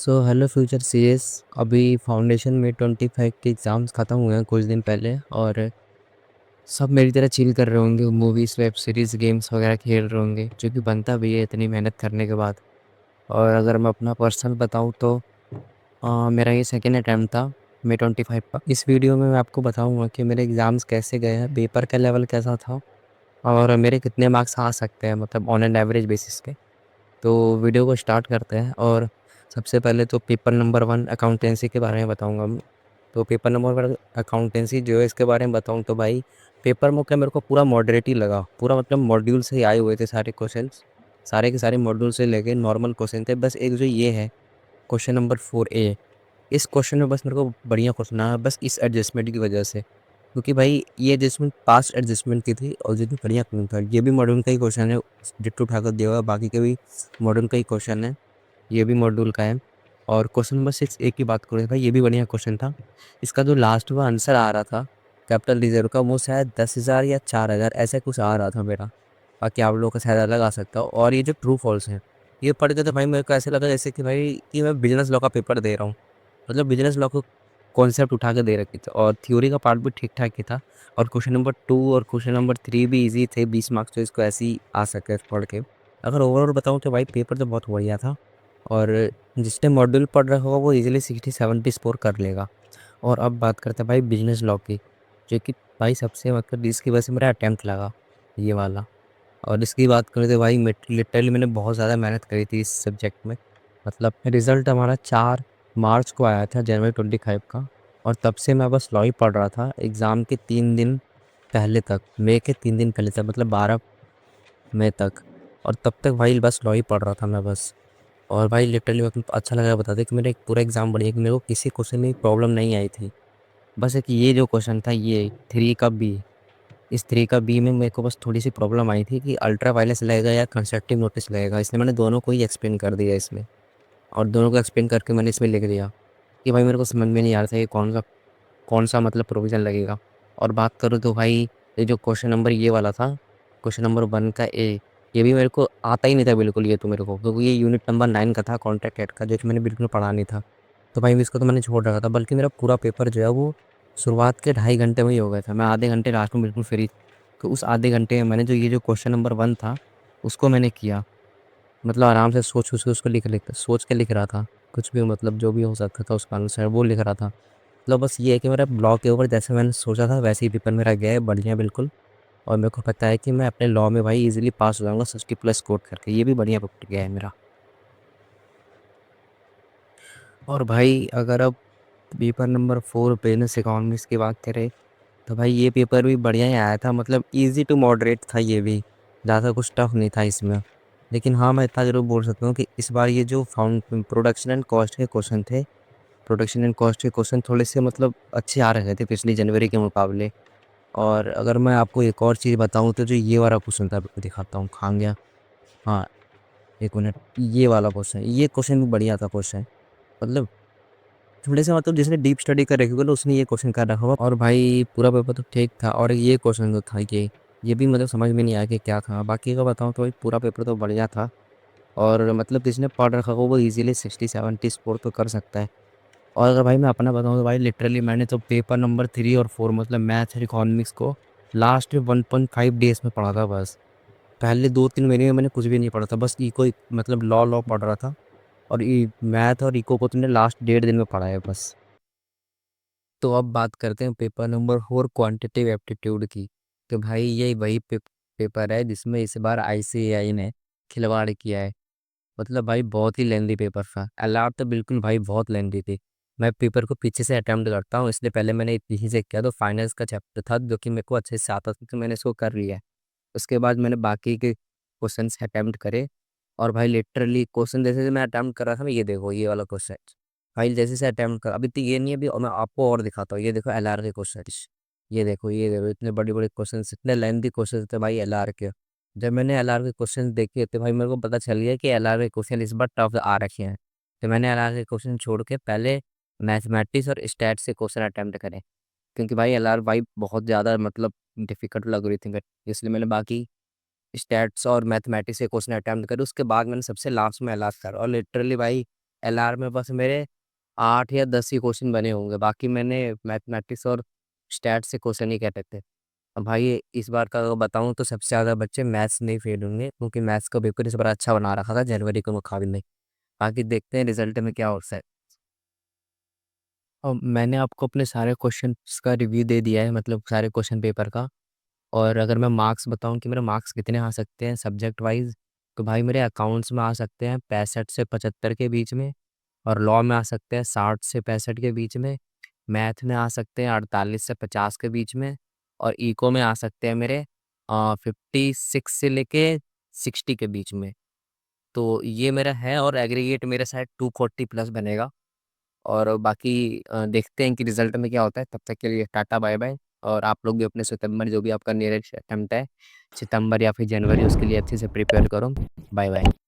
Hello future CS. अभी foundation में 25 के एग्ज़ाम्स ख़त्म हुए हैं कुछ दिन पहले, और सब मेरी तरह चिल कर रहे होंगे, मूवीज़ वेब सीरीज़ गेम्स वगैरह खेल रहे होंगे, जो कि बनता भी है इतनी मेहनत करने के बाद। और अगर मैं अपना पर्सनल बताऊं तो मेरा ये सेकेंड अटैम्प्ट था मे 25 का। इस वीडियो में मैं आपको बताऊंगा कि मेरे एग्ज़ाम्स कैसे गए हैं, पेपर का लेवल कैसा था, और मेरे कितने मार्क्स आ सकते हैं मतलब ऑन एन एवरेज बेसिस पे। तो वीडियो को स्टार्ट करते हैं। और सबसे पहले तो पेपर नंबर 1 अकाउंटेंसी के बारे में बताऊंगा मैं। तो पेपर नंबर 1 अकाउंटेंसी जो है, इसके बारे में बताऊं तो भाई पेपर में क्या मेरे को पूरा मॉडरेट ही लगा। पूरा मतलब मॉड्यूल से ही आए हुए थे सारे क्वेश्चंस, सारे के सारे मॉड्यूल से लेके नॉर्मल क्वेश्चन थे। बस एक जो ये है क्वेश्चन नंबर 4A, इस क्वेश्चन में बस मेरे को बढ़िया क्वेश्चन आया, बस इस एडजस्टमेंट की वजह से। क्योंकि भाई ये एडजस्टमेंट पास्ट एडजस्टमेंट की थी और जितनी बढ़िया क्यों था, ये भी मॉड्यूल का ही क्वेश्चन है, डिट्टो उठाकर दिया हुआ, बाकी के भी मॉड्यूल का ही क्वेश्चन है, ये भी मॉड्यूल का है। और क्वेश्चन नंबर 6A की बात करें भाई, ये भी बढ़िया क्वेश्चन था। इसका जो लास्ट में आंसर आ रहा था कैपिटल रिजर्व का, वो शायद 10,000 या 4,000 ऐसा कुछ आ रहा था मेरा। बाकी आप लोगों का शायद अलग आ सकता हो। और ये जो ट्रू फॉल्स है, ये पढ़ के तो भाई मेरे को ऐसे लगा जैसे कि भाई कि मैं बिजनेस लॉ का पेपर दे रहा हूँ। मतलब बिजनेस लॉ को कॉन्सेप्ट उठा के दे रखी थी, और थ्योरी का पार्ट भी ठीक ठाक ही था। और क्वेश्चन नंबर 2 और क्वेश्चन नंबर 3 भी इजी थे, 20 मार्क्स तो इसको ऐसे ही आ सके पढ़ के। अगर ओवरऑल बताऊँ तो भाई पेपर तो बहुत बढ़िया था। और जिसने मॉड्यूल पढ़ रखा होगा वो इजीली 60-70 स्कोर कर लेगा। और अब बात करते हैं भाई बिजनेस लॉ की, जो कि भाई सबसे मतलब इसकी वजह से मेरा अटैम्प्ट लगा ये वाला। और इसकी बात करें तो भाई लिटरली मैंने बहुत ज़्यादा मेहनत करी थी इस सब्जेक्ट में। मतलब रिज़ल्ट हमारा 4 मार्च को आया था, जनवरी 25 का। और तब से मैं बस लॉ ही पढ़ रहा था एग्ज़ाम के 3 दिन पहले तक, मई के 3 दिन पहले तक, मतलब 12 मई तक। और तब तक भाई बस लॉ ही पढ़ रहा था मैं बस। और भाई लिटरली मेरे को अच्छा लगा बता दें कि मेरा एक पूरा एग्ज़ाम बढ़िया, कि मेरे को किसी क्वेश्चन में प्रॉब्लम नहीं आई थी। बस एक ये जो क्वेश्चन था, ये 3 का बी, इस 3 का बी में मेरे को बस थोड़ी सी प्रॉब्लम आई थी कि अल्ट्रा वायलेंस लगेगा या कंस्ट्रक्टिव नोटिस लगेगा। इसलिए मैंने दोनों को ही एक्सप्लेन कर दिया इसमें, और दोनों को एक्सप्लेन करके मैंने इसमें लिख दिया कि भाई मेरे को समझ में नहीं आ रहा था कि कौन सा मतलब प्रोविज़न लगेगा। और बात करूँ तो भाई ये जो क्वेश्चन नंबर ये वाला था, क्वेश्चन नंबर 1 का ए, ये भी मेरे को आता ही नहीं था बिल्कुल ये तो मेरे को, क्योंकि ये यूनिट नंबर 9 का था कॉन्ट्रैक्ट एक्ट का, जो कि मैंने बिल्कुल पढ़ा नहीं था। तो भाई इसको तो मैंने छोड़ रखा था, बल्कि मेरा पूरा पेपर जो है वो शुरुआत के 2.5 घंटे में ही हो गया था। मैं आधे घंटे लास्ट में बिल्कुल फ्री। तो उस आधे घंटे में मैंने जो ये जो क्वेश्चन नंबर 1 था उसको मैंने किया। मतलब आराम से सोच सोच के उसको सोच के लिख रहा था। कुछ भी मतलब जो भी हो सकता था उसका आंसर वो लिख रहा था। मतलब बस ये है कि मेरा ब्लॉक के ऊपर जैसे मैंने सोचा था वैसे ही पेपर मेरा गया है बढ़िया बिल्कुल। और मेरे को पता है कि मैं अपने लॉ में भाई इजीली पास हो जाऊंगा 60+ स्कोर करके, ये भी बढ़िया पेपर गया है मेरा। और भाई अगर अब पेपर नंबर 4 बिजनेस इकोनॉमिक्स की बात करें, तो भाई ये पेपर भी बढ़िया ही आया था। मतलब इजी टू मॉडरेट था ये भी, ज़्यादा कुछ टफ नहीं था इसमें। लेकिन हाँ, मैं इतना ज़रूर बोल सकता हूँ कि इस बार ये जो फाउंड प्रोडक्शन एंड कॉस्ट के क्वेश्चन थे, प्रोडक्शन एंड कॉस्ट के क्वेश्चन थोड़े से मतलब अच्छे आ रहे थे पिछली जनवरी के मुकाबले। और अगर मैं आपको एक और चीज़ बताऊँ तो जो ये वाला क्वेश्चन था, आपको दिखाता हूँ, खा गया। हाँ, एक मिनट, ये वाला क्वेश्चन, ये क्वेश्चन भी बढ़िया था क्वेश्चन। मतलब थोड़े से मतलब जिसने डीप स्टडी कर रखी होगी ना उसने ये क्वेश्चन कर रखा होगा। और भाई पूरा पेपर तो ठीक था, और ये क्वेश्चन जो था ये भी मतलब समझ में नहीं आया कि क्या था। बाकी का बताऊँ तो भाई पूरा पेपर तो बढ़िया था। और मतलब जिसने पढ़ रखा हो वो इजीली 60-70 स्कोर तो कर सकता है। और अगर भाई मैं अपना बताऊँ तो भाई लिटरली मैंने तो पेपर नंबर 3 और 4 मतलब मैथ और इकोनॉमिक्स को लास्ट में 1.5 डेज में पढ़ा था बस। पहले 2-3 महीने में मैंने कुछ भी नहीं पढ़ा था, बस इको मतलब लॉ लॉ पढ़ रहा था। और मैथ और इको को तुमने लास्ट 1.5 दिन में पढ़ा है बस। तो अब बात करते हैं पेपर नंबर 4 क्वांटिटेटिव एप्टीट्यूड की। तो भाई ये वही पेपर है जिसमें इस बार आईसीएआई ने खिलवाड़ किया है। मतलब भाई बहुत ही लेंदी पेपर था, एलआर तो बिल्कुल भाई बहुत लेंदी थी। मैं पेपर को पीछे से अटेम्प्ट करता हूँ, इसलिए पहले मैंने यहीं से किया। तो फाइनेंस का चैप्टर था जो कि मेरे को अच्छे से आता था, तो मैंने इसको कर लिया है। उसके बाद मैंने बाकी के क्वेश्चंस अटेम्प्ट करे। और भाई लिटरली क्वेश्चन जैसे जैसे मैं अटेम्प्ट कर रहा था, मैं ये देखो ये वाला क्वेश्चन, भाई जैसे से अटेम्प्ट कर, अभी तो ये नहीं है अभी, और मैं आपको और दिखाता हूँ। ये देखो एलआर के क्वेश्चन, ये देखो इतने बड़े बड़े क्वेश्चन, इतने लेंथी क्वेश्चन थे भाई एलआर के। जब मैंने एलआर के क्वेश्चन देखे तो भाई मेरे को पता चल गया कि एलआर के क्वेश्चन इस बार टफ आ रखे हैं। तो मैंने एलआर के क्वेश्चन छोड़ के पहले मैथमेटिक्स और स्टैट्स से क्वेश्चन अटेम्प्ट करे, क्योंकि भाई एलआर भाई बहुत ज़्यादा मतलब डिफिकल्ट लग रही थी मेरे, इसलिए मैंने बाकी स्टैट्स और मैथमेटिक्स के क्वेश्चन अटेम्प्ट करे। उसके बाद मैंने सबसे लास्ट में एलआर करा, और लिटरली भाई एलआर में बस मेरे 8 या 10 ही क्वेश्चन बने होंगे, बाकी मैंने मैथमेटिक्स और स्टैट से क्वेश्चन ही काटे थे। अब भाई इस बार का अगर बताऊँ तो सबसे ज़्यादा बच्चे मैथ्स में ही फेल होंगे, क्योंकि मैथ्स का पेपर इस बार अच्छा बना रखा था जनवरी के मुकाबले। बाकी देखते हैं रिजल्ट में क्या होता है। और मैंने आपको अपने सारे क्वेश्चंस का रिव्यू दे दिया है, मतलब सारे क्वेश्चन पेपर का। और अगर मैं मार्क्स बताऊं कि मेरे मार्क्स कितने आ सकते हैं सब्जेक्ट वाइज, तो भाई मेरे अकाउंट्स में आ सकते हैं 65 से 75 के बीच में, और लॉ में आ सकते हैं 60 से 65 के बीच में, मैथ में आ सकते हैं 48 से 50 के बीच में, और इको में आ सकते हैं मेरे 56 से लेके 60 के बीच में। तो ये मेरा है, और एग्रीगेट मेरे शायद 240 प्लस बनेगा। और बाकी देखते हैं कि रिजल्ट में क्या होता है। तब तक के लिए टाटा बाय बाय। और आप लोग भी अपने सितंबर जो भी आपका नियरेस्ट अटेम्प्ट है, सितंबर या फिर जनवरी, उसके लिए अच्छे से प्रिपेयर करो। Bye bye.